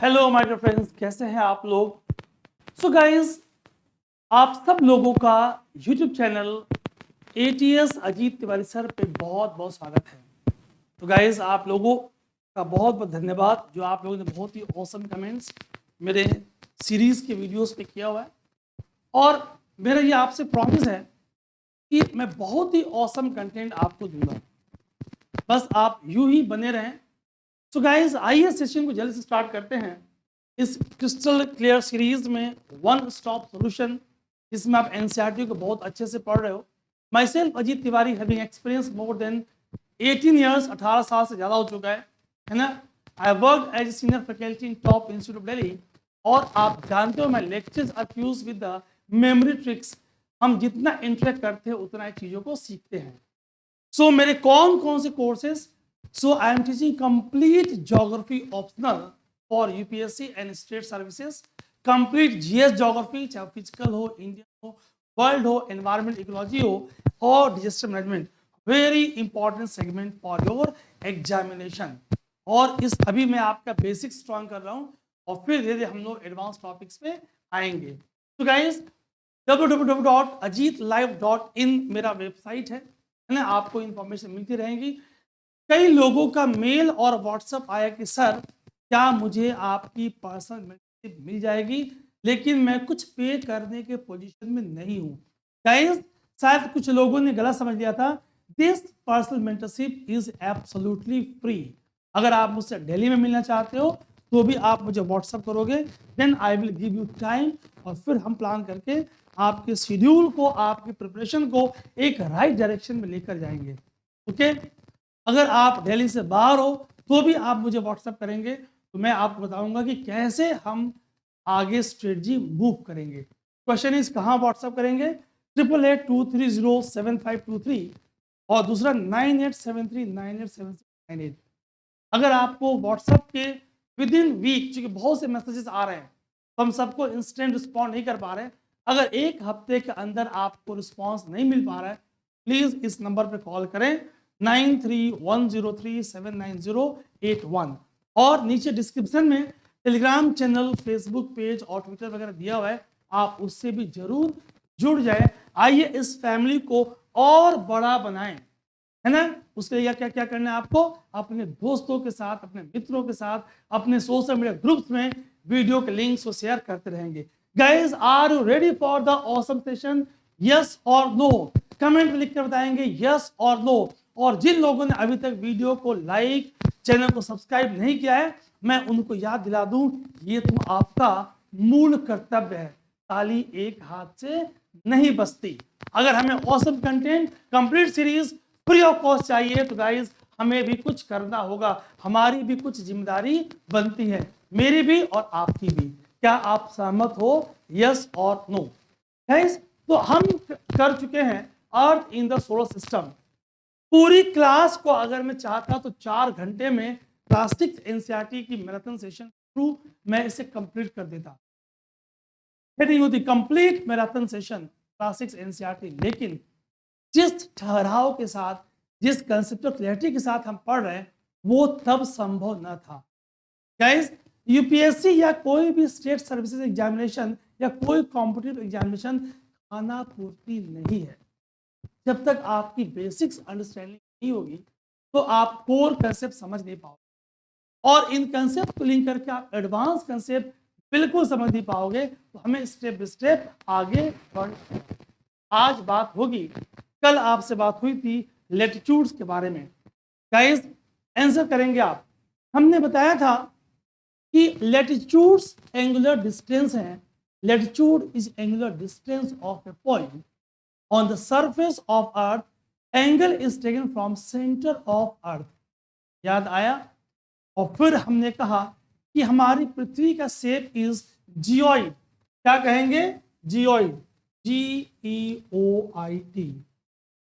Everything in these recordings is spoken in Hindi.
हेलो माय डियर फ्रेंड्स, कैसे हैं आप लोग। सो गाइस, आप सब लोगों का YouTube channel ATS Ajit Tiwari sir पे बहुत बहुत स्वागत है। तो गाइस, आप लोगों का बहुत बहुत धन्यवाद जो आप लोगों ने बहुत ही ऑसम कमेंट्स मेरे सीरीज़ के वीडियोस पे किया हुआ है। और मेरा ये आपसे प्रॉमिस है कि मैं बहुत ही ऑसम कंटेंट आपको दूंगा, बस आप यूं ही बने रहें। सो गाइस, आइए सेशन को जल्दी से स्टार्ट करते हैं। इस क्रिस्टल क्लियर सीरीज में वन स्टॉप सॉल्यूशन, इसमें आप एनसीईआरटी को बहुत अच्छे से पढ़ रहे हो। Myself Ajit Tiwari, having experience more than 18 years, 18 साल से ज़्यादा हो चुका है ना। I work as a senior faculty in top institute of Delhi. और आप जानते हो मैं lectures are fuse with the memory tricks. हम जितना इंटरेक्ट करते हैं उतना चीज़ों को सीखते हैं। सो मेरे कौन कौन से courses. So I am teaching complete geography optional for UPSC and state services, complete GS geography, चाहे फिजिकल हो, इंडियन हो, वर्ल्ड हो, एनवायरमेंट इकोलॉजी हो और disaster management. Very important segment for your examination. और इस अभी मैं आपका बेसिक स्ट्रॉन्ग कर रहा हूँ और फिर धीरे धीरे हम लोग एडवांस टॉपिक्स पे आएंगे। तो गाइस, www.ajitlive.in मेरा वेबसाइट है ना। आपको इंफॉर्मेशन मिलती रहेगी। कई लोगों का मेल और व्हाट्सएप आया कि सर क्या मुझे आपकी पर्सनल मेंटरशिप मिल जाएगी, लेकिन मैं कुछ पे करने के पोजीशन में नहीं हूँ। गाइस, शायद कुछ लोगों ने गलत समझ लिया था। This personal mentorship is absolutely free. अगर आप मुझसे दिल्ली में मिलना चाहते हो तो भी आप मुझे व्हाट्सएप करोगे, then I will give you time और फिर हम प्लान करके आपके शेड्यूल को, आपकी प्रिपरेशन को एक राइट डायरेक्शन में लेकर जाएंगे। ओके। अगर आप दिल्ली से बाहर हो तो भी आप मुझे व्हाट्सएप करेंगे तो मैं आपको बताऊंगा कि कैसे हम आगे स्ट्रेटजी मूव करेंगे। क्वेश्चन इज कहाँ व्हाट्सएप करेंगे? 8882307523 और दूसरा 9873987698। अगर आपको व्हाट्सएप के विद इन वीक, चूंकि बहुत से मैसेजेस आ रहे हैं तो हम सबको इंस्टेंट रिस्पॉन्ड नहीं कर पा रहे हैं, अगर एक हफ्ते के अंदर आपको रिस्पॉन्स नहीं मिल पा रहा है प्लीज इस नंबर पे कॉल करें 9310379081। और नीचे डिस्क्रिप्शन में टेलीग्राम चैनल, फेसबुक पेज और ट्विटर वगैरह दिया हुआ है, आप उससे भी जरूर जुड़ जाए। आइए इस फैमिली को और बड़ा बनाएं, है ना। उसके लिए क्या क्या करना है आपको? अपने दोस्तों के साथ, अपने मित्रों के साथ, अपने सोशल मीडिया ग्रुप्स में वीडियो के लिंक्स को शेयर करते रहेंगे। Guys, are you ready for the awesome session? Yes और नो कमेंट में लिखकर बताएंगे यस और नो। और जिन लोगों ने अभी तक वीडियो को लाइक, चैनल को सब्सक्राइब नहीं किया है, मैं उनको याद दिला दूं, ये तो आपका मूल कर्तव्य है। ताली एक हाथ से नहीं बजती। अगर हमें awesome content, complete series free of cost चाहिए तो गाइस हमें भी कुछ करना होगा, हमारी भी कुछ जिम्मेदारी बनती है, मेरी भी और आपकी भी। क्या आप सहमत हो? यस और नो। गाइस, तो हम कर चुके हैं अर्थ इन द सोलर सिस्टम। पूरी क्लास को अगर मैं चाहता तो 4 घंटे में क्लास 6 एनसीईआरटी की मैराथन सेशन थ्रू मैं इसे कंप्लीट कर देता, complete marathon session class 6 NCERT. लेकिन जिस ठहराव के साथ, जिस कंसेप्ट क्लैरिटी के साथ हम पढ़ रहे हैं वो तब संभव न था। गाइस, यूपीएससी या कोई भी स्टेट सर्विसेज एग्जामिनेशन या कोई कॉम्पिटिटिव एग्जामिनेशन खाना पूर्ति नहीं है। जब तक आपकी बेसिक्स अंडरस्टैंडिंग नहीं होगी तो आप कोर कंसेप्ट समझ नहीं पाओगे, और इन कंसेप्ट को लिंक करके आप एडवांस कंसेप्ट बिल्कुल समझ नहीं पाओगे। तो हमें स्टेप बाय स्टेप आगे बढ़। आज बात होगी, कल आपसे बात हुई थी लेटिट्यूड्स के बारे में। गाइस, आंसर करेंगे आप। हमने बताया था कि लेटिट्यूड्स एंगुलर डिस्टेंस है। Latitude is angular distance of A point on the surface of earth. Angle is taken from center of earth. याद आया? और फिर हमने कहा कि हमारी पृथ्वी का शेप इज जियोइड। क्या कहेंगे? Geoid, GEOID।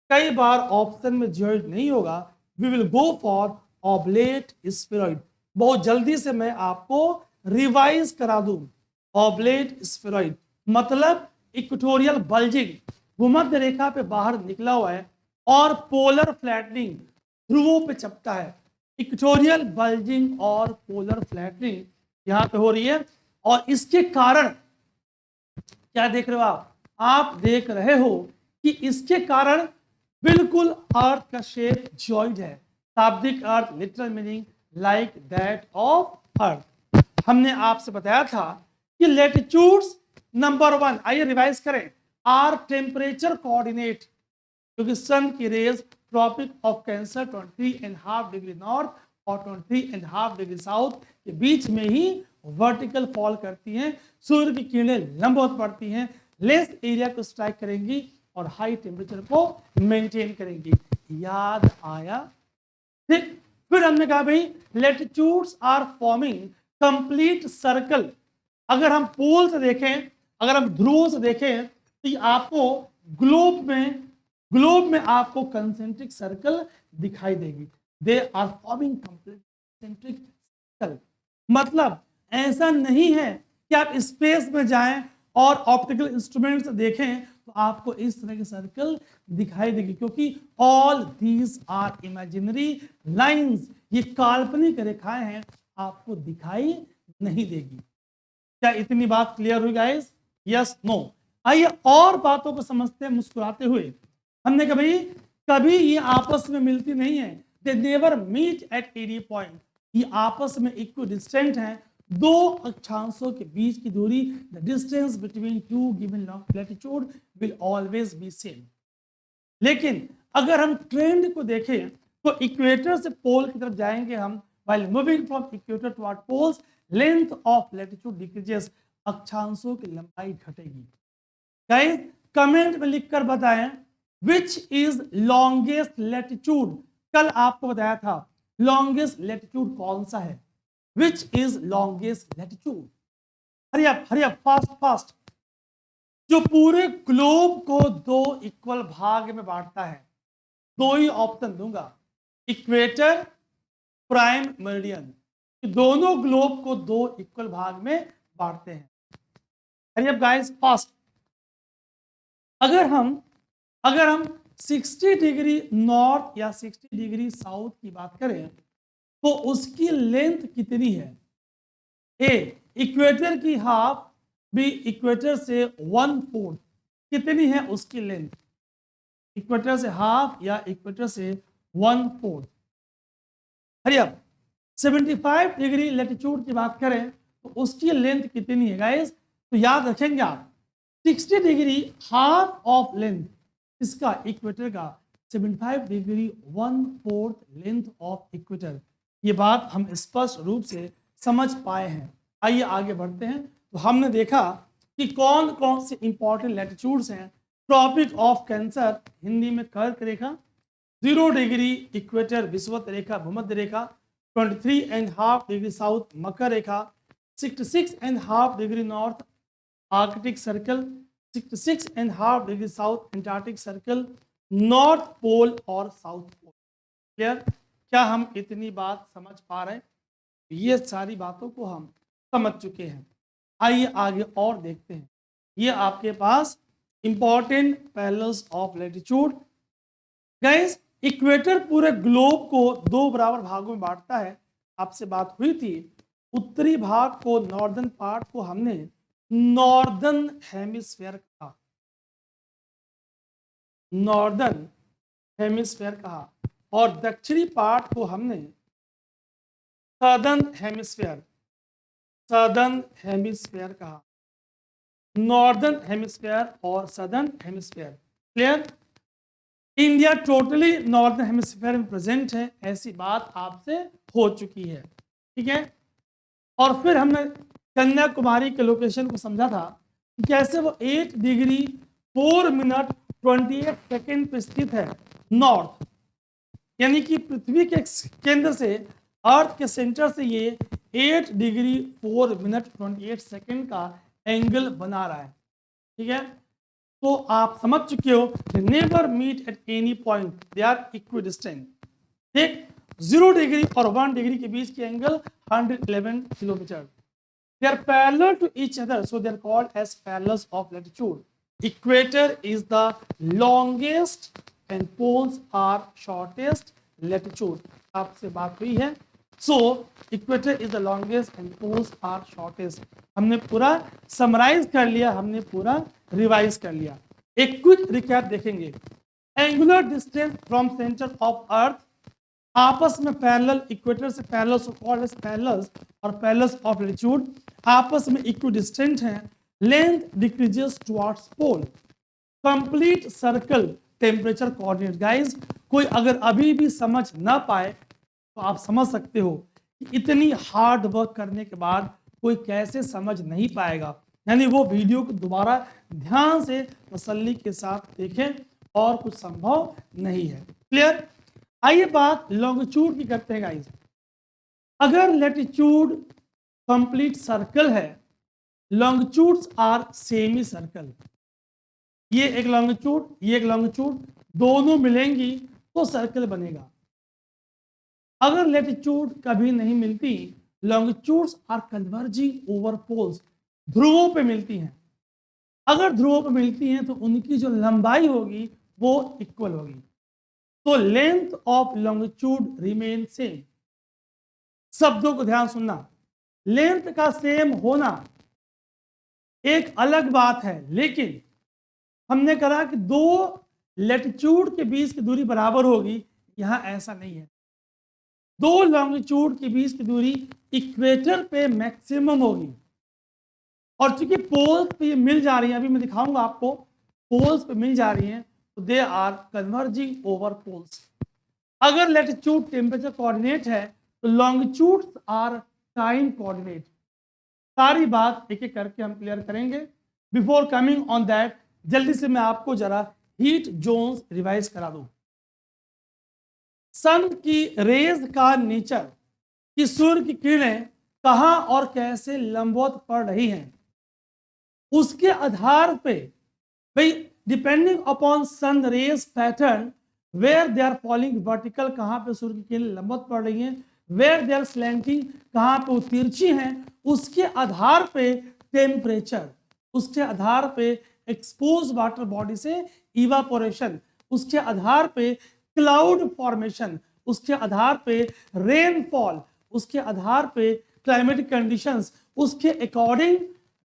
कई बार ऑप्शन में जियोइड नहीं होगा, we will go for oblate spheroid. बहुत जल्दी से मैं आपको रिवाइज करा दूं। ऑब्लेट स्फेरॉइड मतलब इक्वेटोरियल बल्जिंग, भूमध्य रेखा पे बाहर निकला हुआ है और पोलर फ्लैटनिंग, ध्रुवों पे चपटा है। इक्वेटोरियल बल्जिंग और पोलर फ्लैटनिंग यहाँ पे हो रही है। और इसके कारण क्या देख रहे हो आप देख रहे हो कि इसके कारण बिल्कुल अर्थ का शेप जियोइड है। शाब्दिक अर्थ literal meaning like that of earth. हमने आपसे बताया था कि लेटिट्यूड्स नंबर 1, आइए रिवाइज करें, आर टेम्परेचर कोऑर्डिनेट, क्योंकि सन की rays tropic of cancer 23.5 degree north और 23.5 डिग्री साउथ के बीच में ही वर्टिकल फॉल करती हैं। सूर्य की किरणें लंबवत पड़ती हैं, लेस एरिया को स्ट्राइक करेंगी और हाई टेम्परेचर को मेंटेन करेंगी। याद आया? ठीक। फिर हमने कहा भाई latitudes are forming complete circle. अगर हम पोल से देखें, अगर हम ध्रुवों से देखें तो आपको ग्लोब में आपको कंसेंट्रिक सर्कल दिखाई देगी। They are forming complete concentric circle. मतलब ऐसा नहीं है कि आप स्पेस में जाएं और ऑप्टिकल इंस्ट्रूमेंट से देखें तो आपको इस तरह की सर्कल दिखाई देगी, क्योंकि all these are imaginary lines, ये काल्पनिक रेखाएं हैं, आपको दिखाई नहीं देगी। क्या इतनी बात क्लियर हुई गाइस? Yes, no? आइए और बातों को समझते हैं मुस्कुराते हुए। हमने कहा भाई कभी ये आपस में मिलती नहीं है, they never meet at any point. ये आपस में इक्विडिस्टेंट हैं, दो अक्षांशों के बीच की दूरी, the distance between two given latitude will always be same. लेकिन अगर हम ट्रेंड को देखें तो इक्वेटर से पोल की तरफ जाएंगे हम, while moving from equator toward poles length of latitude decreases, अक्षांशों की लंबाई घटेगी। गाइस कमेंट में लिखकर बताएं which is longest latitude। कल आपको बताया था longest latitude कौन सा है, which is longest latitude। Hurry up fast. जो पूरे ग्लोब को दो इक्वल भाग में बांटता है, दो ही ऑप्शन दूंगा, इक्वेटर, प्राइम मेरिडियन, दोनों ग्लोब को दो इक्वल भाग में बांटते हैं। Hurry up guys, fast. अगर हम 60 डिग्री नॉर्थ या 60 डिग्री साउथ की बात करें तो उसकी लेंथ कितनी है? ए इक्वेटर की हाफ, बी इक्वेटर से 1/4, कितनी है उसकी लेंथ? इक्वेटर से हाफ या इक्वेटर से 1/4? Hurry up. 75 डिग्री लैटिट्यूड की बात करें तो उसकी लेंथ कितनी है गाइस? तो याद रखेंगे आप 60 डिग्री हाफ ऑफ लेंथ इसका इक्वेटर का, 75 डिग्री 1/4 लेंथ ऑफ इक्वेटर। ये बात हम स्पष्ट रूप से समझ पाए हैं। आइए आगे बढ़ते हैं। तो हमने देखा कि कौन कौन से इंपॉर्टेंट लैटिट्यूड्स हैं। ट्रॉपिक ऑफ कैंसर, हिंदी में कर्क रेखा, 0 डिग्री इक्वेटर विषुवत रेखा भूमध्य रेखा, 23.5 डिग्री साउथ मकर रेखा, 66.5 degree north arctic circle, 66.5 degree south antarctic circle, north pole और साउथ पोल। क्लियर? क्या हम इतनी बात समझ पा रहे हैं? ये सारी बातों को हम समझ चुके हैं। आइए आगे और देखते हैं। ये आपके पास important parallels of latitude. Guys equator पूरे ग्लोब को दो बराबर भागों में बांटता है। आपसे बात हुई थी, उत्तरी भाग को, नॉर्दर्न पार्ट को हमने नॉर्दर्न हेमिस्फीयर कहा, नॉर्दर्न हेमिस्फीयर कहा, और दक्षिणी पार्ट को हमने सदर्न हेमिस्फीयर, सदर्न हेमिस्फीयर कहा, नॉर्दर्न हेमिस्फीयर और southern hemisphere. Clear? India totally northern hemisphere में प्रेजेंट है, ऐसी बात आपसे हो चुकी है। ठीक है? और फिर हमने कन्याकुमारी के लोकेशन को समझा था कि कैसे वो 8 डिग्री 4 मिनट 28 सेकेंड पे स्थित है नॉर्थ, यानी कि पृथ्वी के केंद्र से, अर्थ के सेंटर से ये 8 डिग्री 4 मिनट 28 सेकेंड का एंगल बना रहा है। ठीक है? तो आप समझ चुके हो, never meet at any point, they are equidistant. ठीक? 0 डिग्री और 1 डिग्री के बीच के angle 111 kilometre. They are parallel to each other, so they are called as parallels of latitude. Equator is the longest and poles are shortest latitude. आपसे बात हुई है so equator is the longest and poles are shortest. हमने पूरा समराइज कर लिया, हमने पूरा रिवाइज कर लिया। एक क्विक रिकैप देखेंगे। Angular distance from centre of earth, आपस में पैरेलल, इक्वेटर से parallel, so called as parallels और पैरेलल्स ऑफ लैटिट्यूड आपस में इक्विडिस्टेंट हैं। Length decreases towards pole. Complete circle temperature coordinate. Guys, कोई अगर अभी भी समझ ना पाए तो आप समझ सकते हो कि इतनी हार्ड वर्क करने के बाद कोई कैसे समझ नहीं पाएगा। यानी वो वीडियो को दोबारा ध्यान से तसल्ली के साथ देखें और कुछ संभव नहीं है। क्लियर? आइए बात लॉन्गिट्यूड की करते हैं गाइस। अगर लैटिट्यूड कंप्लीट सर्कल है, लॉन्गिट्यूड्स आर सेमी सर्कल। ये एक लॉन्गिट्यूड, ये एक लॉन्गिट्यूड, दोनों मिलेंगी तो सर्कल बनेगा। अगर लैटिट्यूड कभी नहीं मिलती, longitudes are converging over poles, ध्रुवों पे मिलती हैं। अगर ध्रुवों पे मिलती हैं तो उनकी जो लंबाई होगी वो इक्वल होगी। तो length of longitude remain same. शब्दों को ध्यान सुनना, लेंथ का सेम होना एक अलग बात है, लेकिन हमने कहा कि दो लैटिट्यूड के बीच की दूरी बराबर होगी, यहां ऐसा नहीं है। दो लॉन्गिट्यूड के बीच की दूरी इक्वेटर पे मैक्सिमम होगी, और चूंकि पोल्स पे ये मिल जा रही है, अभी मैं दिखाऊंगा आपको, पोल्स पे मिल जा रही हैं, तो they are converging over poles. अगर लैटिट्यूड टेम्परेचर कोऑर्डिनेट है तो लॉन्गिट्यूड्स आर टाइम कोऑर्डिनेट। सारी बात एक एक करके हम क्लियर करेंगे। बिफोर कमिंग ऑन दैट, जल्दी से मैं आपको जरा हीट जोन्स रिवाइज करा दूं। सन की रेज का नेचर, कि सूर्य की किरणें कहां और कैसे लंबवत पड़ रही हैं, उसके आधार पे भाई depending upon sun rays pattern, where they are falling vertical, कहां पे सूर्य की किरणें लंबवत पड़ रही हैं, वेयर दे आर स्लैंटिंग, कहां पे वो तिरछी हैं, उसके आधार पे टेम्परेचर, उसके आधार पे एक्सपोज वाटर बॉडी से इवापोरेशन, उसके आधार पे क्लाउड फॉर्मेशन, उसके आधार पे रेनफॉल, उसके आधार पे क्लाइमेटिक कंडीशंस, उसके अकॉर्डिंग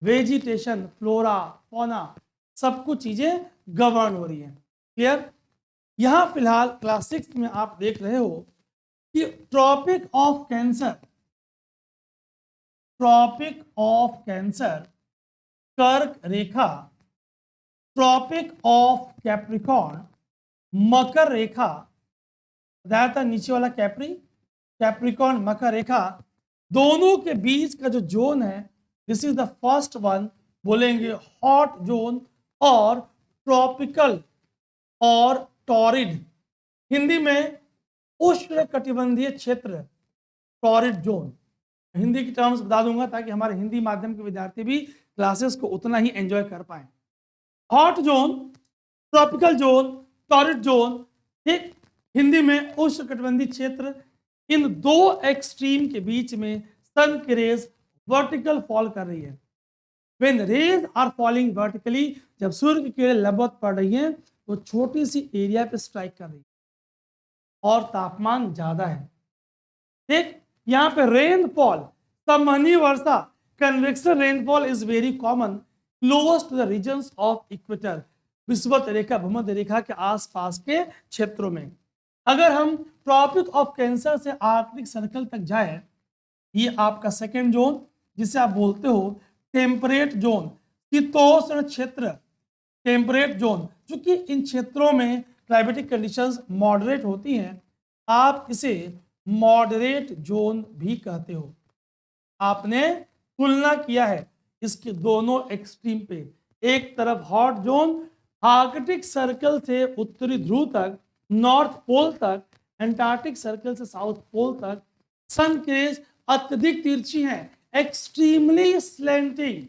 वेजिटेशन, फ्लोरा, फौना, सब कुछ चीजें गवर्न हो रही हैं। क्लियर? यहां फिलहाल क्लास 6 में आप देख रहे हो कि tropic of cancer, tropic of cancer, कर्क रेखा, ट्रॉपिक ऑफ कैप्रिकॉर्न, मकर रेखा, बताया था नीचे वाला कैप्रिकॉर्न, मकर रेखा, दोनों के बीच का जो जोन है, this is the first one, बोलेंगे हॉट जोन और ट्रॉपिकल और टॉरिड, हिंदी में उष्ण कटिबंधीय क्षेत्र, टॉरिड जोन। हिंदी की टर्म्स बता दूंगा ताकि हमारे हिंदी माध्यम के विद्यार्थी भी क्लासेस को उतना ही एंजॉय कर पाए। Hot zone, tropical zone, torrid zone, ठीक, हिंदी में उष्ण कटिबंधीय क्षेत्र। इन दो एक्सट्रीम के बीच में सन की रेज वर्टिकल फॉल कर रही है। When rays are falling vertically, जब सूर्य की किरणें लंबवत पड़ रही हैं तो छोटी सी एरिया पे स्ट्राइक कर रही है और तापमान ज्यादा है। ठीक, यहाँ पे रेनफॉल, संवहनीय वर्षा, convection rainfall is very common close to the regions of equator, विषुवत रेखा, भूमध्य रेखा के आसपास के क्षेत्रों में। अगर हम ट्रॉपिक ऑफ कैंसर से आर्कटिक सर्कल तक जाए, ये आपका सेकेंड जोन, जिसे आप बोलते हो टेम्परेट जोन, शीतोष्ण क्षेत्र, टेम्परेट जोन। चूंकि इन क्षेत्रों में क्लाइमेटिक कंडीशंस मॉडरेट होती हैं, आप इसे मॉडरेट जोन भी कहते हो। आपने तुलना किया है इसके दोनों एक्सट्रीम पे, एक तरफ हॉट जोन, आर्कटिक सर्कल से उत्तरी ध्रुव तक, नॉर्थ पोल तक, एंटार्क्टिक सर्कल से साउथ पोल तक सन की रेज अत्यधिक तिरछी हैं, extremely slanting,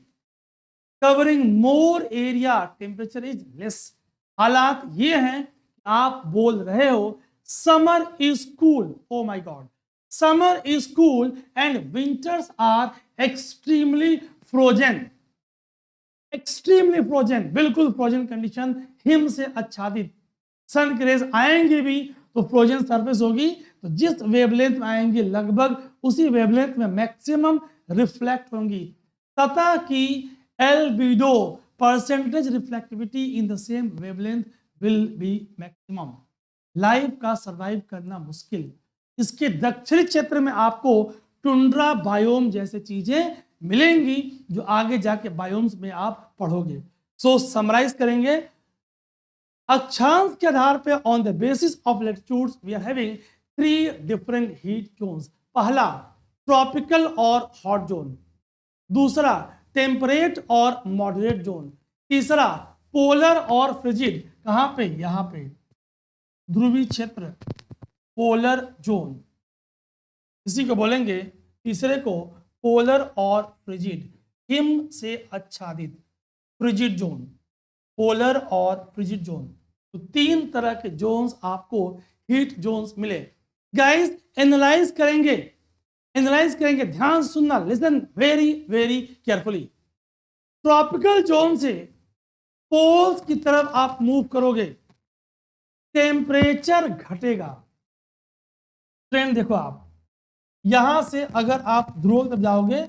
covering more area, temperature is less. हालात ये हैं, आप बोल रहे हो summer is cool, oh my God, summer is cool and winters are extremely frozen, extremely frozen, बिल्कुल फ्रोजन कंडीशन, हिम से आच्छादित। सन की रेज आएंगे भी तो फ्रोजन सरफेस होगी, तो जिस वेवलेंथ में आएंगे लगभग उसी वेवलेंथ में मैक्सिमम रिफ्लेक्ट होंगी, तथा कि albedo percentage reflectivity in the same wavelength will be maximum. Life का सरवाइव करना मुश्किल। इसके दक्षिणी क्षेत्र में आपको टुंड्रा बायोम जैसे चीजें मिलेंगी जो आगे जाके बायोम्स में आप पढ़ोगे। सो समराइज करेंगे, अक्षांश के आधार पे on the basis of latitudes we are having 3 different heat zones. पहला ट्रॉपिकल और हॉट जोन, दूसरा टेम्परेट और मॉडरेट जोन, तीसरा पोलर और फ्रिजिड। कहां पे? यहां पे ध्रुवीय क्षेत्र, पोलर जोन, इसी को बोलेंगे तीसरे को पोलर और फ्रिजिड, हिम से आच्छादित फ्रिजिड जोन, पोलर और फ्रिजिड जोन। तो 3 तरह के जोन्स आपको हीट जोन्स मिले। गाइस एनालाइज करेंगे, ध्यान सुनना, listen very very carefully. Tropical zone से पोल्स की तरफ आप मूव करोगे, टेम्परेचर घटेगा। ट्रेंड देखो आप, यहां से अगर आप ध्रुव की तरफ जाओगे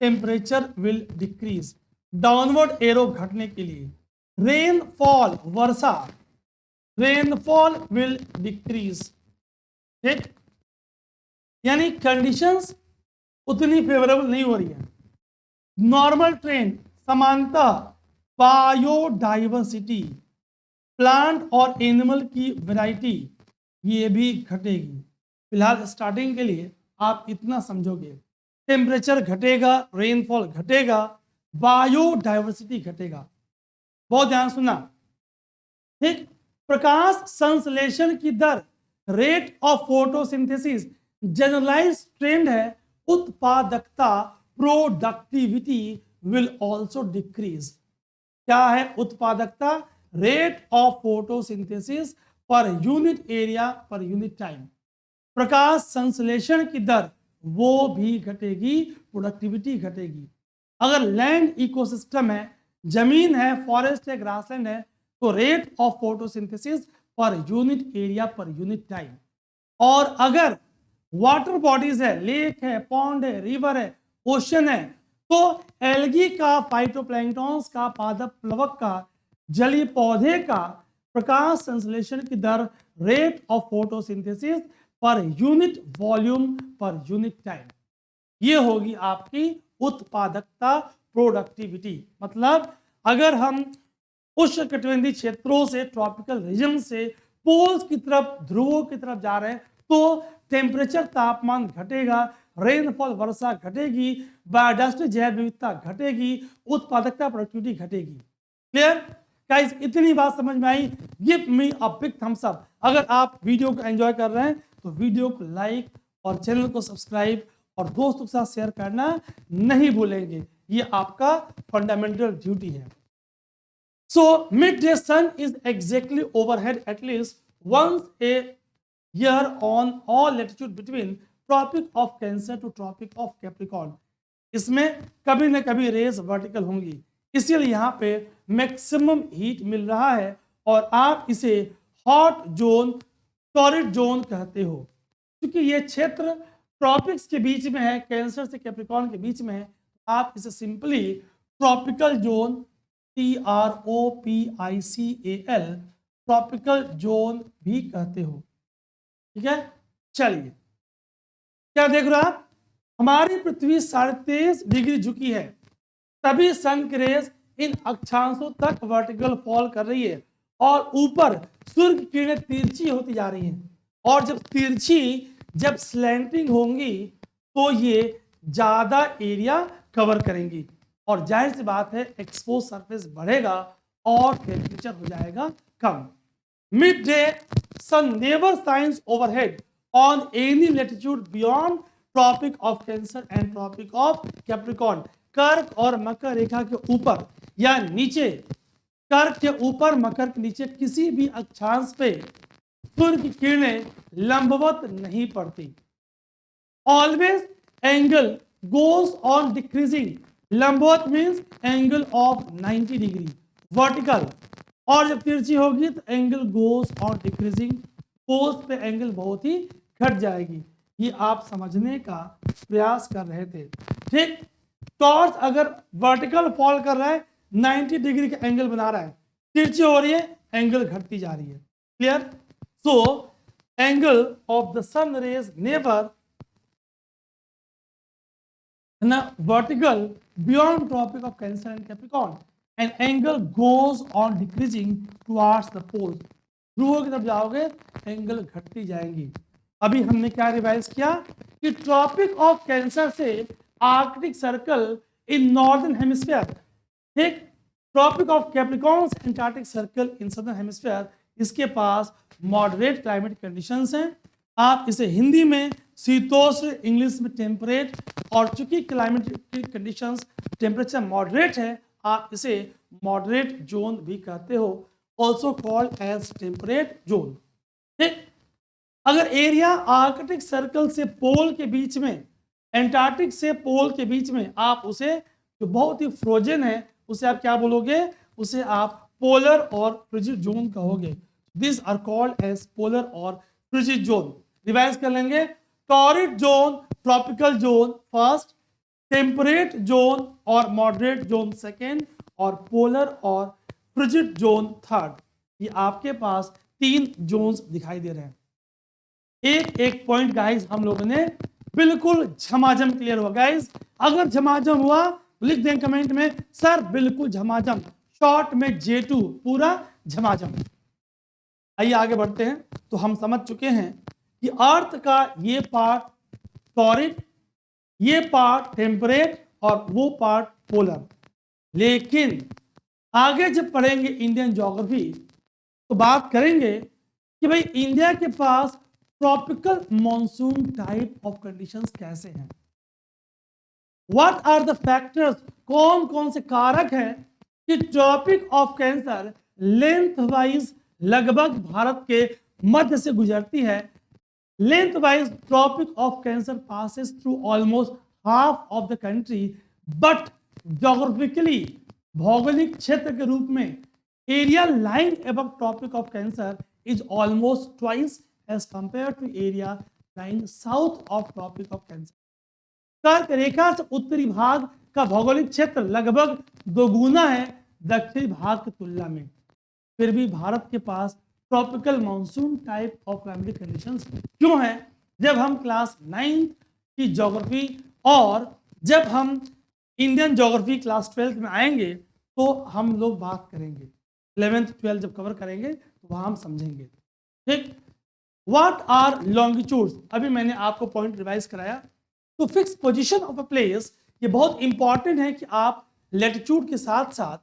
temperature will decrease, downward arrow घटने के लिए। Rainfall, Varsha, rainfall will decrease, ठीक, यानी कंडीशंस उतनी फेवरेबल नहीं हो रही है। नॉर्मल ट्रेंड, समानता, बायोडाइवर्सिटी, प्लांट और एनिमल की वैरायटी, ये भी घटेगी। फिलहाल स्टार्टिंग के लिए आप इतना समझोगे, टेम्परेचर घटेगा, रेनफॉल घटेगा, बायोडाइवर्सिटी घटेगा। बहुत ध्यान सुनना, ठीक। प्रकाश संश्लेषण की दर, rate of photosynthesis, generalize trend है। उत्पादकता, प्रोडक्टिविटी विल ऑल्सो डिक्रीज। क्या है उत्पादकता? Rate of photosynthesis per unit area per unit time. प्रकाश संश्लेषण की दर वो भी घटेगी, प्रोडक्टिविटी घटेगी। अगर लैंड इकोसिस्टम है, जमीन है, फॉरेस्ट है, ग्रासलैंड है, तो rate of photosynthesis per unit area per unit time. और अगर वाटर बॉडीज है, लेक है, पॉन्ड है, रिवर है, ओशन है, तो एल्गी का, फाइटोप्लैंक्टन्स का, पादप प्लवक का, जलीय पौधे का प्रकाश संश्लेषण की दर, rate of photosynthesis per unit volume per unit time, ये होगी आपकी उत्पादकता, प्रोडक्टिविटी। मतलब अगर हम उष्णकटिबंधीय क्षेत्रों से, ट्रॉपिकल रीजन से पोल्स की तरफ, ध्रुवों की तरफ जा रहे हैं, तो टेम्परेचर, तापमान घटेगा, रेनफॉल, वर्षा घटेगी, बायोडायवर्सिटी, जैव विविधता घटेगी, उत्पादकता, प्रोडक्टिविटी घटेगी। Clear guys? इतनी बात समझ में आई? Give me a big thumbs up अगर आप वीडियो को एंजॉय कर रहे हैं, तो वीडियो को लाइक और चैनल को सब्सक्राइब और दोस्तों के साथ शेयर करना नहीं भूलेंगे, ये आपका फंडामेंटल ड्यूटी है। So midday sun is exactly overhead at least once a year on all latitude between Tropic of Cancer to Tropic of Capricorn। इसमें कभी न कभी रेज वर्टिकल होंगी, इसीलिए यहाँ पे मैक्सिमम हीट मिल रहा है और आप इसे हॉट जोन, टॉरिड जोन कहते हो। क्योंकि ये क्षेत्र ट्रॉपिक्स के बीच में है, कैंसर से कैप्रिकॉर्न के बीच में है, आप इसे simply tropical zone, TROPICAL, tropical zone भी कहते हो। ठीक है, चलिए क्या देख रहे हो आप? हमारी पृथ्वी 23.5 डिग्री झुकी है, तभी सन की रेज इन अक्षांशों तक वर्टिकल फॉल कर रही है और ऊपर सूर्य की किरणें तिरछी होती जा रही हैं। और जब तिरछी, जब स्लैंटिंग होंगी तो ये ज्यादा एरिया कवर करेंगी और जाहिर सी बात है एक्सपोज सरफेस बढ़ेगा और टेम्परेचर हो जाएगा कम। Mid day sun never shines overhead on any latitude beyond tropic of cancer and tropic of capricorn. कर्क और मकर रेखा के ऊपर या नीचे, कर्क के ऊपर, मकर के नीचे किसी भी अक्षांश पे सूर्य की किरणें लंबवत नहीं पड़ती। Always angle goes on decreasing. लंबवत means angle of 90 degree, vertical, और जब तिरछी होगी तो angle goes on decreasing, poles पे एंगल बहुत ही घट जाएगी। ये आप समझने का प्रयास कर रहे थे। ठीक, टॉर्च अगर वर्टिकल फॉल कर रहा है 90 डिग्री का एंगल बना रहा है, तिरछी हो रही है, एंगल घटती जा रही है। Clear? So angle of the sun rays never vertical beyond tropic of Cancer and Capricorn, and angle goes on decreasing towards the poles. ध्रुवों की तरफ जाओगे एंगल घटती जाएंगी। अभी हमने क्या रिवाइज किया कि ट्रॉपिक ऑफ कैंसर से arctic circle in northern hemisphere, ठीक, tropic of capricorn antarctic circle in southern hemisphere, इसके पास मॉडरेट क्लाइमेट कंडीशंस हैं। आप इसे हिंदी में शीतोष्ण, इंग्लिश में टेम्परेट, और चूंकि क्लाइमेटिक कंडीशंस टेम्परेचर मॉडरेट है, आप इसे मॉडरेट जोन भी कहते हो, also called as temperate zone. ठीक, अगर एरिया आर्कटिक सर्कल से पोल के बीच में, एंटार्क्टिक से पोल के बीच में, आप उसे जो बहुत ही फ्रोजन है उसे आप क्या बोलोगे? उसे आप पोलर और फ्रिजिड जोन कहोगे। This are called as polar और फ्रिजिड जोन। रिवाइज कर लेंगे। Torrid zone, tropical zone first, temperate zone और मॉडरेट जोन सेकेंड, और पोलर और फ्रिजिड जोन थर्ड। ये आपके पास 3 जोन्स दिखाई दे रहे हैं। एक एक पॉइंट गाइस हम लोगों ने बिल्कुल झमाझम क्लियर हुआ। गाइस अगर झमाझम हुआ लिख दें कमेंट में, सर बिल्कुल झमाझम, शॉर्ट में J2, पूरा झमाझम। आइए आगे बढ़ते हैं। तो हम समझ चुके हैं कि अर्थ का ये पार्ट टॉरिड, ये पार्ट टेम्परेट और वो पार्ट पोलर। लेकिन आगे जब पढ़ेंगे इंडियन ज्योग्राफी तो बात करेंगे कि भाई इंडिया के पास tropical monsoon type of conditions कैसे हैं, व्हाट आर द फैक्टर्स, कौन कौन से कारक हैं कि tropic of cancer length wise लगभग भारत के मध्य से गुजरती है। Length wise tropic of cancer passes through almost half of the country, but geographically, भौगोलिक क्षेत्र के रूप में, area lying above tropic of cancer is almost twice as compared to area lying south of tropic of cancer. कर्क रेखा से उत्तरी भाग का भौगोलिक क्षेत्र लगभग दोगुना है दक्षिणी भाग की तुलना में। फिर भी भारत के पास tropical monsoon type of climatic conditions क्यों है? जब हम क्लास 9 की ज्योग्राफी और जब हम इंडियन ज्योग्राफी क्लास 12 में आएंगे तो हम लोग बात करेंगे। 11th 12 जब कवर करेंगे तो वहां हम समझेंगे। ठीक, व्हाट आर लॉन्गिट्यूड्स, अभी मैंने आपको पॉइंट रिवाइज कराया। तो fix position of a place, ये बहुत इंपॉर्टेंट है कि आप लेटिट्यूड के साथ साथ,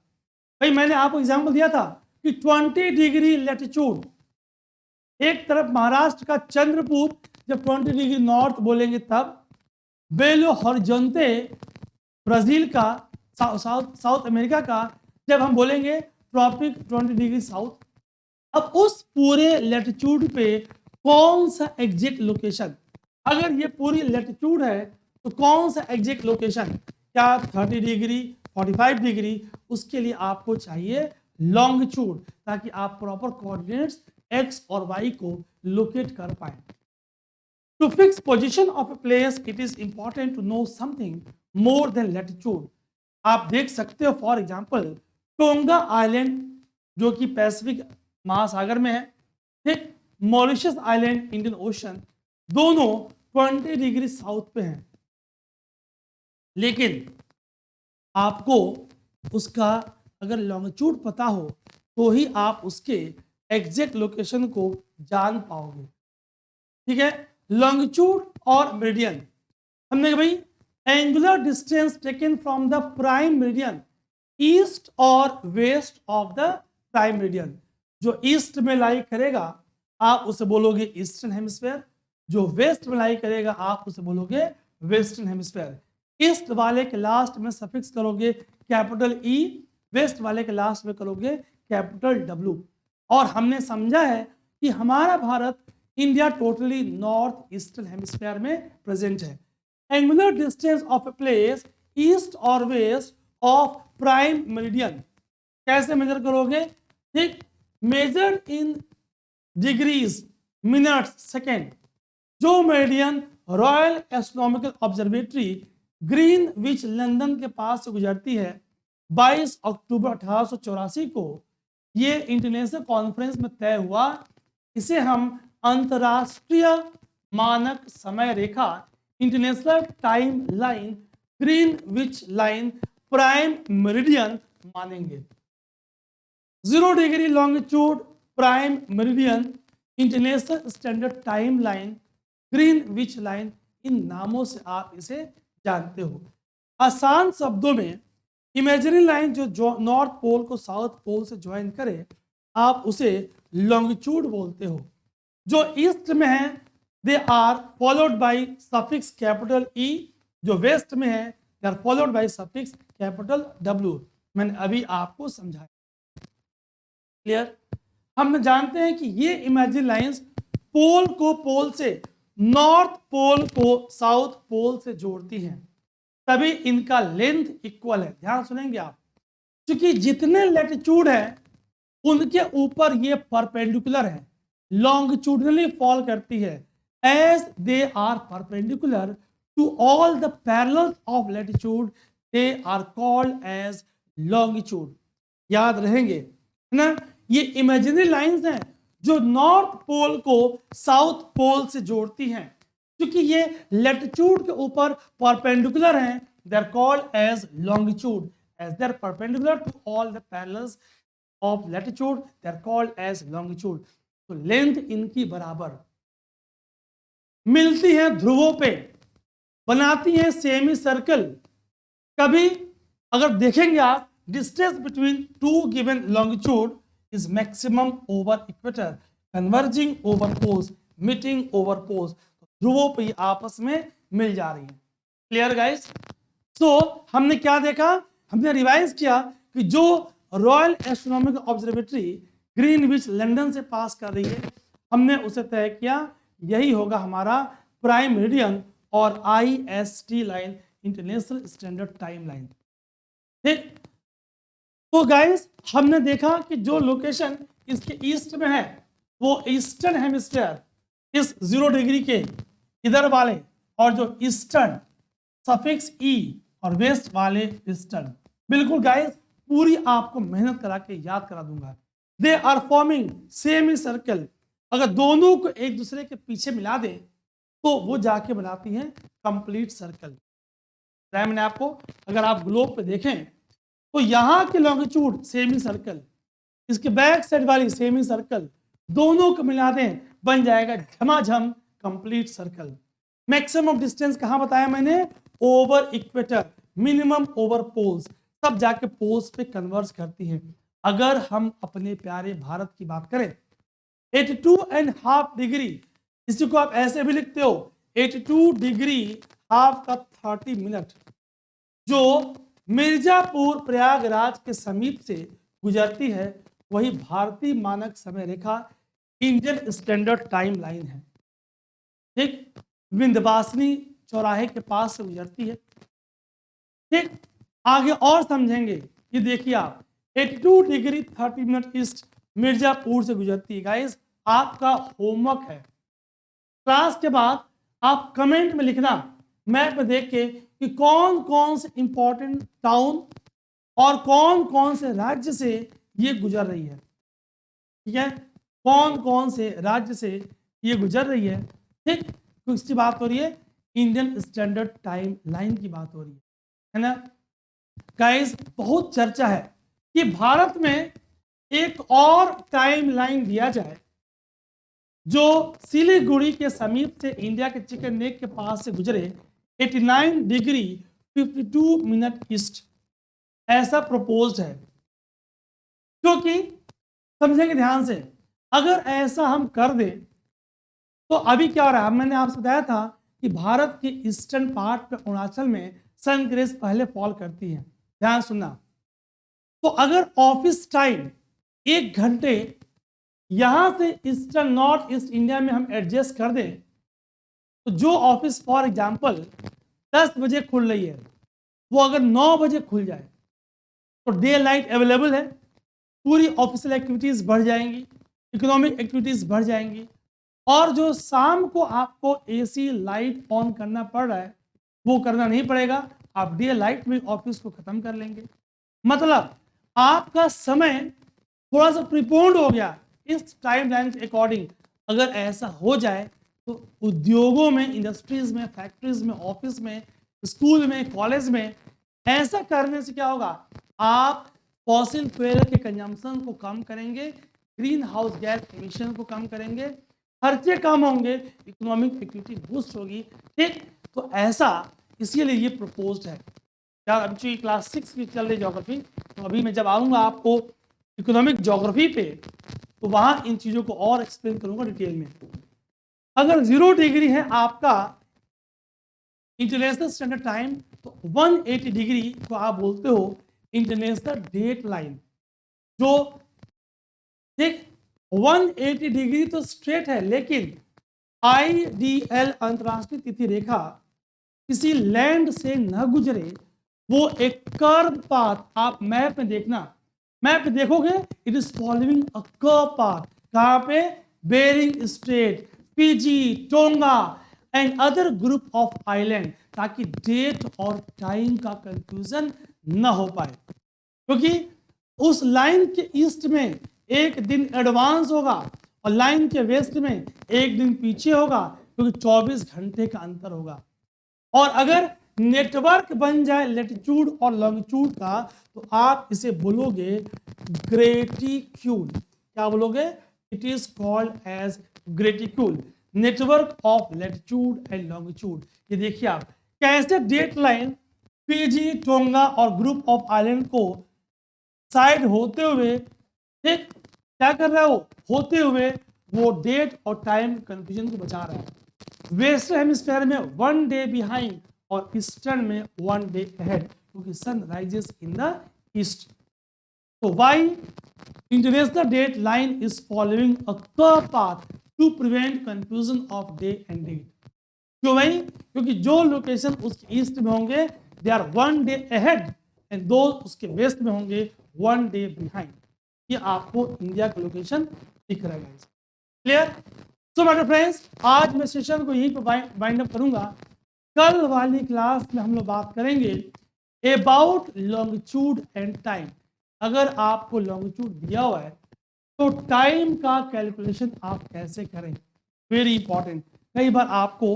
भाई मैंने आपको एग्जांपल दिया था कि 20 डिग्री लेटिट्यूड, एक तरफ महाराष्ट्र का चंद्रपुर जब 20 डिग्री नॉर्थ बोलेंगे तब, बेलो हॉरिजॉन्टे ब्राजील का, साउथ अमेरिका का जब हम बोलेंगे ट्रॉपिक 20 डिग्री साउथ। अब उस पूरे लेटिट्यूड पे कौन सा एग्जैक्ट लोकेशन, अगर ये पूरी लेटिट्यूड है तो कौन सा एग्जैक्ट लोकेशन, क्या 30 डिग्री 45 डिग्री, उसके लिए आपको चाहिए लॉन्गिट्यूड, ताकि आप प्रॉपर कोऑर्डिनेट्स एक्स और वाई को लोकेट कर पाए। To fix position of a place it is important to know something more than latitude. आप देख सकते हो फॉर एग्जांपल टोंगा आइलैंड जो कि पैसिफिक महासागर में है, ठीक, मॉरिशस आइलैंड इंडियन ओशन, दोनों 20 डिग्री साउथ पे हैं। लेकिन आपको उसका अगर लॉन्गिट्यूड पता हो तो ही आप उसके एग्जैक्ट लोकेशन को जान पाओगे। ठीक है, लॉन्गिट्यूड और मेरिडियन, हमने कहा भाई angular distance taken from the prime meridian east और west of the prime meridian. जो ईस्ट में लाई करेगा आप उसे बोलोगे ईस्टर्न हेमिस्फीयर, जो वेस्ट में लाई करेगा आप उसे बोलोगे वेस्टर्न हेमिस्फीयर। ईस्ट वाले के लास्ट में सफिक्स करोगे कैपिटल ई, वेस्ट वाले के लास्ट में करोगे कैपिटल डब्ल्यू। और हमने समझा है कि हमारा Bharat, India totally north eastern hemisphere में प्रेजेंट है। Angular distance of a place east और वेस्ट ऑफ प्राइम मेरिडियन कैसे मेजर करोगे? ठीक, measured in degrees, minutes, second. जो meridian royal astronomical observatory Greenwich London के पास से गुजरती है 22 अक्टूबर 1884 को, ये इंटरनेशनल कॉन्फ्रेंस में तय हुआ। इसे हम अंतरराष्ट्रीय मानक समय रेखा international time line Greenwich line prime meridian मानेंगे। 0 degree longitude prime meridian international standard time line Greenwich line, इन नामों से आप इसे जानते हो। आसान शब्दों में इमेजिनरी लाइन जो नॉर्थ पोल को साउथ पोल से ज्वाइन करे, आप उसे लॉन्गिट्यूड बोलते हो। जो ईस्ट में है they are followed by suffix capital E, जो वेस्ट में है they are followed by suffix capital W. मैंने अभी आपको समझाया, क्लियर। हम जानते हैं कि ये इमेजिनरी लाइंस पोल को पोल से, नॉर्थ पोल को साउथ पोल से जोड़ती हैं, तभी इनका लेंथ इक्वल है। ध्यान सुनेंगे आप, क्योंकि जितने लैटिट्यूड है उनके ऊपर ये परपेंडिकुलर है, लॉन्गिट्यूडनली फॉल करती है। As they are perpendicular to all the parallels of latitude they are called as longitude. याद रहेंगे ना, ये इमेजिनरी लाइंस हैं जो नॉर्थ पोल को साउथ पोल से जोड़ती हैं। क्योंकि ये लैटिट्यूड के ऊपर परपेंडिकुलर हैं, they are called as longitude. As they are perpendicular to all the parallels of latitude they are called as longitude. तो लेंथ इनकी बराबर मिलती है ध्रुवों पे, बनाती है सेमी सर्कल। कभी अगर देखेंगे आप, distance between two given longitude is maximum over equator, converging over poles, meeting over poles। ध्रुवों पे आपस में मिल जा रही है। Clear guys? सो हमने क्या देखा, हमने रिवाइज किया कि जो royal astronomical observatory Greenwich London से पास कर रही है, हमने उसे तय किया यही होगा हमारा प्राइम मेरिडियन और IST line, international standard time line. ठीक, तो गाइस हमने देखा कि जो लोकेशन इसके ईस्ट में है वो ईस्टर्न हेमिस्फीयर इस 0 डिग्री के इधर वाले, और जो ईस्टर्न सफिक्स ई और वेस्ट वाले ईस्टर्न। बिल्कुल गाइस, पूरी आपको मेहनत करा के याद करा दूंगा। They are forming semi circle. अगर दोनों को एक दूसरे के पीछे मिला दे तो वो जाके बनाती हैं कंप्लीट सर्कल। मैंने आपको, अगर आप ग्लोब पे देखें तो यहाँ के लॉन्गिट्यूड सेमी सर्कल, इसके बैक साइड वाली सेमी सर्कल, दोनों को मिला दें बन जाएगा झमाझम कंप्लीट सर्कल। मैक्सिमम डिस्टेंस कहाँ बताया मैंने, over equator, minimum over poles, तब जाके पोल्स पे कन्वर्ज करती है। अगर हम अपने प्यारे भारत की बात करें, 82.5 डिग्री, इसी को आप ऐसे भी लिखते हो 82 डिग्री हाफ का 30 मिनट, जो मिर्जापुर प्रयागराज के समीप से गुजरती है, वही भारतीय मानक समय रेखा इंडियन स्टैंडर्ड टाइम लाइन है। ठीक, विंध्यवासिनी चौराहे के पास से गुजरती है। ठीक, आगे और समझेंगे। ये देखिए आप, 82 डिग्री 30 मिनट ईस्ट मिर्जापुर से गुजरती है। गाइस, आपका होमवर्क है, क्लास के बाद आप कमेंट में लिखना, मैप में देख के, कि कौन कौन से इंपॉर्टेंट टाउन और कौन कौन से राज्य से ये गुजर रही है। ठीक है, कौन कौन से राज्य से ये गुजर रही है। ठीक, तो इसकी बात हो रही है, इंडियन स्टैंडर्ड टाइम लाइन की बात हो रही है ना। गाइस, बहुत चर्चा है कि भारत में एक और टाइम लाइन दिया जाए जो सिलीगुड़ी के समीप से इंडिया के चिकन नेक के पास से गुजरे, 89 डिग्री 52 मिनट ईस्ट, ऐसा प्रपोज्ड है। क्योंकि समझेंगे ध्यान से, अगर ऐसा हम कर दें तो अभी क्या हो रहा है, मैंने आपसे बताया था कि भारत के ईस्टर्न पार्ट पे अरुणाचल में सन की रेज पहले फॉल करती है। ध्यान सुनना, तो अगर ऑफिस टाइम 1 घंटे यहां से ईस्टर्न नॉर्थ ईस्ट इंडिया में हम एडजस्ट कर दें, तो जो ऑफिस फॉर एग्जांपल 10 बजे खुल रही है, वो अगर 9 बजे खुल जाए तो डे लाइट अवेलेबल है, पूरी ऑफिशियल एक्टिविटीज़ बढ़ जाएंगी, इकोनॉमिक एक्टिविटीज़ बढ़ जाएंगी, और जो शाम को आपको एसी लाइट ऑन करना पड़ रहा है वो करना नहीं पड़ेगा, आप डे लाइट में ऑफिस को खत्म कर लेंगे। मतलब आपका समय थोड़ा सा प्रिपोन्ड हो गया इस टाइमलाइन के अकॉर्डिंग। अगर ऐसा हो जाए तो उद्योगों में, इंडस्ट्रीज में, फैक्ट्रीज में, ऑफिस में, स्कूल में, कॉलेज में ऐसा करने से क्या होगा, आप फॉसिल फ्यूल के कंजम्पशन को कम करेंगे, ग्रीन हाउस गैस एमिशन को कम करेंगे, खर्चे कम होंगे, इकोनॉमिक एक्टिविटी बूस्ट होगी। ठीक, तो ऐसा इसीलिए ये प्रपोज्ड है यार। अभी क्लास 6 की चल रही ज्योग्राफी, तो अभी मैं जब आऊँगा आपको इकोनॉमिक ज्योग्राफी पे तो वहां इन चीज़ों को और एक्सप्लेन करूंगा डिटेल में। अगर 0 डिग्री है आपका इंटरनेशनल स्टैंडर्ड टाइम तो 180 डिग्री को आप बोलते हो इंटरनेशनल डेट लाइन। जो ठीक 180 डिग्री तो स्ट्रेट है, लेकिन आईडीएल अंतरराष्ट्रीय तिथि रेखा किसी लैंड से न गुजरे, वो एक कर्व पाथ। आप मैप में देखना, मैप देखोगे it is following a curve path. कहां पे, Bering strait, Fiji, Tonga and other group of island, ताकि डेट और टाइम का कंफ्यूजन न हो पाए। क्योंकि उस लाइन के ईस्ट में एक दिन एडवांस होगा और लाइन के वेस्ट में एक दिन पीछे होगा, क्योंकि 24 घंटे का अंतर होगा। और अगर नेटवर्क बन जाए लेटिट्यूड और लॉन्गिट्यूड का तो आप इसे बोलोगे ग्रेटिट्यूड। क्या बोलोगे, it is called as gratitude, network of latitude and longitude. ये देखिए आप कैसे डेट लाइन पीजी, टोंगा और ग्रुप ऑफ आइलैंड को साइड होते हुए, ठीक क्या कर रहा है, वो होते हुए वो डेट और टाइम कंफ्यूजन को बचा रहा है। वेस्टर्न हेमिस्फीयर में 1 डे बिहाइंड और ईस्टर्न में 1 डे अहेड, क्योंकि sun rises in the east. तो why international date line is following a curve path to prevent confusion of day and date. क्यों भाई, क्योंकि जो लोकेशन उसके ईस्ट में होंगे they are 1 day ahead and दो उसके वेस्ट में होंगे 1 डे बिहाइंड। ये आपको इंडिया का लोकेशन दिख रहा है। क्लियर? सो माय फ्रेंड्स, आज मैं सेशन को यहीं पर वाइंड अप करूंगा। कल वाली क्लास में हम लोग बात करेंगे अबाउट लॉन्गिट्यूड एंड टाइम। अगर आपको लॉन्गिट्यूड दिया हुआ है तो टाइम का कैलकुलेशन आप कैसे करें, वेरी इंपॉर्टेंट। कई बार आपको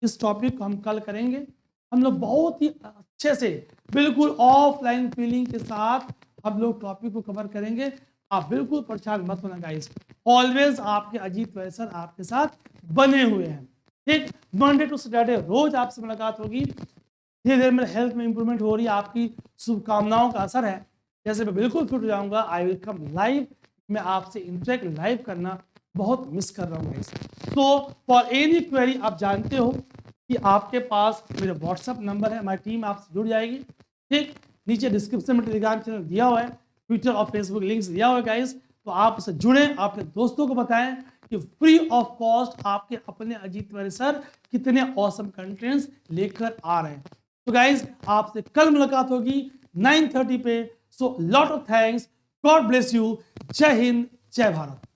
इस टॉपिक को हम कल करेंगे, हम लोग बहुत ही अच्छे से बिल्कुल ऑफलाइन फीलिंग के साथ हम लोग टॉपिक को कवर करेंगे। आप बिल्कुल परेशान मत होना गाइस, ऑलवेज आपके अजीत वैद्य सर आपके साथ बने हुए हैं। ठीक, मंडे टू सैटरडे रोज आपसे मुलाकात होगी। धीरे धीरे मेरे हेल्थ में इंप्रूवमेंट हो रही है, आपकी शुभकामनाओं का असर है। जैसे मैं बिल्कुल फिट हो जाऊंगा, आई विल कम लाइव। मैं आपसे इंटरेक्ट लाइव करना बहुत मिस कर रहा हूँ। सो फॉर एनी क्वेरी, आप जानते हो कि आपके पास मेरा व्हाट्सअप नंबर है, हमारी टीम आपसे जुड़ जाएगी। ठीक, नीचे डिस्क्रिप्शन में टेलीग्राम चैनल दिया हुआ है, ट्विटर और फेसबुक लिंक्स दिया हुआ है गाइस। तो आप उससे जुड़े, अपने दोस्तों को बताएं कि फ्री ऑफ कॉस्ट आपके अपने अजीत वैद्य सर कितने ऑसम कंटेंट्स लेकर आ रहे हैं। तो गाइस, आपसे कल मुलाकात होगी 9:30 पे। So lot of thanks, God bless you, जय हिंद, जय भारत।